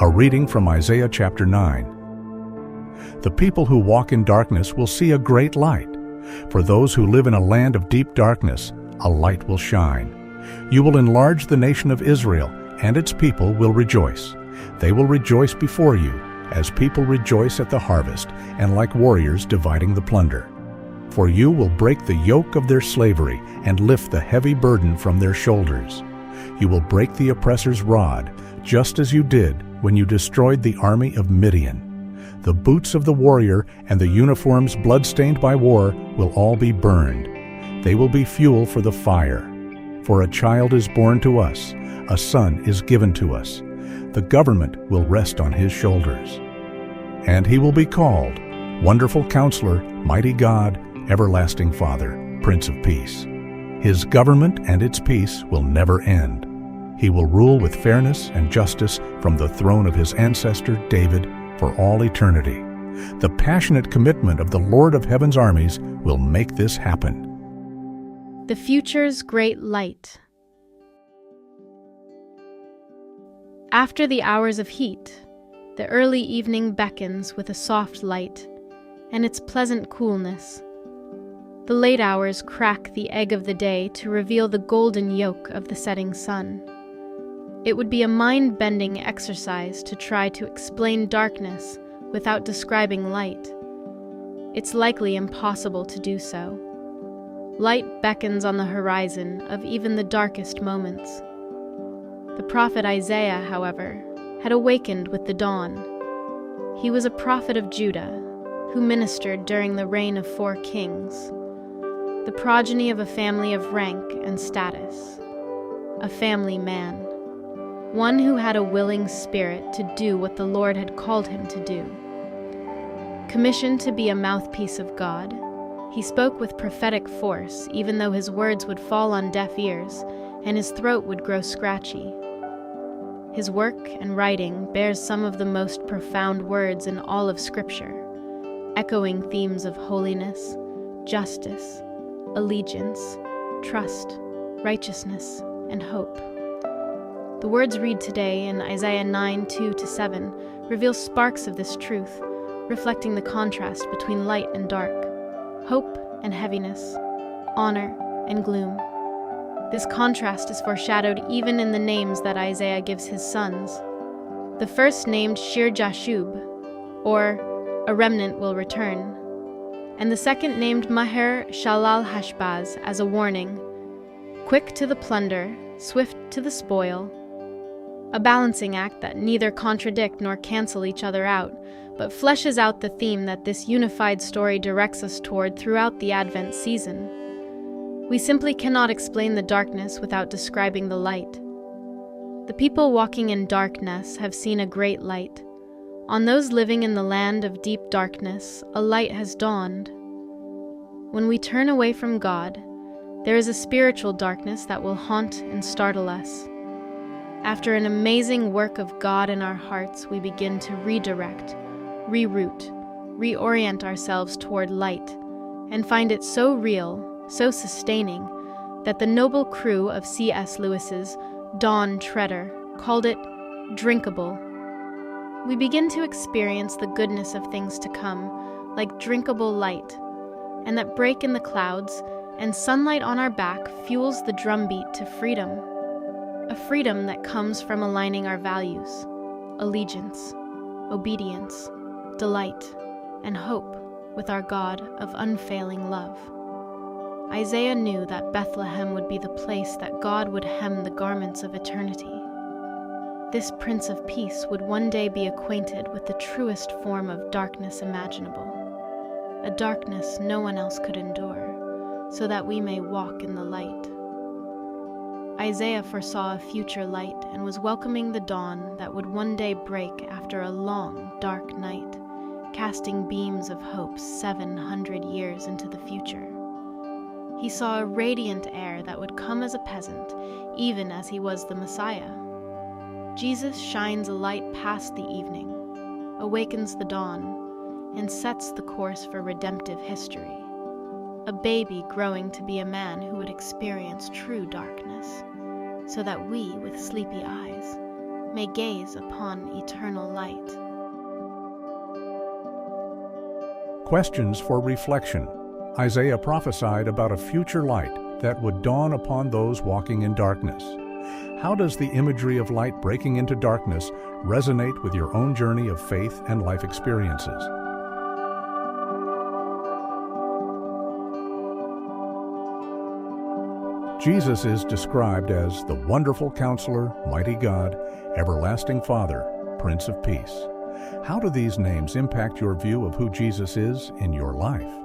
A reading from Isaiah chapter 9. The people who walk in darkness will see a great light. For those who live in a land of deep darkness, a light will shine. You will enlarge the nation of Israel, and its people will rejoice. They will rejoice before you, as people rejoice at the harvest, and like warriors dividing the plunder. For you will break the yoke of their slavery and lift the heavy burden from their shoulders. You will break the oppressor's rod, just as you did when you destroyed the army of Midian. The boots of the warrior and the uniforms blood-stained by war will all be burned. They will be fuel for the fire. For a child is born to us, a son is given to us. The government will rest on his shoulders. And he will be called Wonderful Counselor, Mighty God, Everlasting Father, Prince of Peace. His government and its peace will never end. He will rule with fairness and justice from the throne of his ancestor David for all eternity. The passionate commitment of the Lord of Heaven's armies will make this happen. The future's great light. After the hours of heat, the early evening beckons with a soft light and its pleasant coolness. The late hours crack the egg of the day to reveal the golden yoke of the setting sun. It would be a mind-bending exercise to try to explain darkness without describing light. It's likely impossible to do so. Light beckons on the horizon of even the darkest moments. The prophet Isaiah, however, had awakened with the dawn. He was a prophet of Judah, who ministered during the reign of 4 kings, the progeny of a family of rank and status, a family man, one who had a willing spirit to do what the Lord had called him to do. Commissioned to be a mouthpiece of God, he spoke with prophetic force, even though his words would fall on deaf ears and his throat would grow scratchy. His work and writing bears some of the most profound words in all of Scripture, echoing themes of holiness, justice, allegiance, trust, righteousness, and hope. The words read today in Isaiah 9, 2-7 reveal sparks of this truth, reflecting the contrast between light and dark, hope and heaviness, honor and gloom. This contrast is foreshadowed even in the names that Isaiah gives his sons. The first named Shir-Jashub, or a remnant will return, and the second named Maher-Shalal-Hashbaz as a warning, quick to the plunder, swift to the spoil, a balancing act that neither contradict nor cancel each other out, but fleshes out the theme that this unified story directs us toward throughout the Advent season. We simply cannot explain the darkness without describing the light. The people walking in darkness have seen a great light. On those living in the land of deep darkness, a light has dawned. When we turn away from God, there is a spiritual darkness that will haunt and startle us. After an amazing work of God in our hearts, we begin to redirect, reroute, reorient ourselves toward light, and find it so real, so sustaining, that the noble crew of C.S. Lewis's Dawn Treader called it drinkable. We begin to experience the goodness of things to come, like drinkable light, and that break in the clouds and sunlight on our back fuels the drumbeat to freedom. A freedom that comes from aligning our values, allegiance, obedience, delight, and hope with our God of unfailing love. Isaiah knew that Bethlehem would be the place that God would hem the garments of eternity. This Prince of Peace would one day be acquainted with the truest form of darkness imaginable, a darkness no one else could endure, so that we may walk in the light. Isaiah foresaw a future light and was welcoming the dawn that would one day break after a long, dark night, casting beams of hope 700 years into the future. He saw a radiant heir that would come as a peasant, even as he was the Messiah. Jesus shines a light past the evening, awakens the dawn, and sets the course for redemptive history. A baby growing to be a man who would experience true darkness, so that we, with sleepy eyes, may gaze upon eternal light. Questions for reflection. Isaiah prophesied about a future light that would dawn upon those walking in darkness. How does the imagery of light breaking into darkness resonate with your own journey of faith and life experiences? Jesus is described as the Wonderful Counselor, Mighty God, Everlasting Father, Prince of Peace. How do these names impact your view of who Jesus is in your life?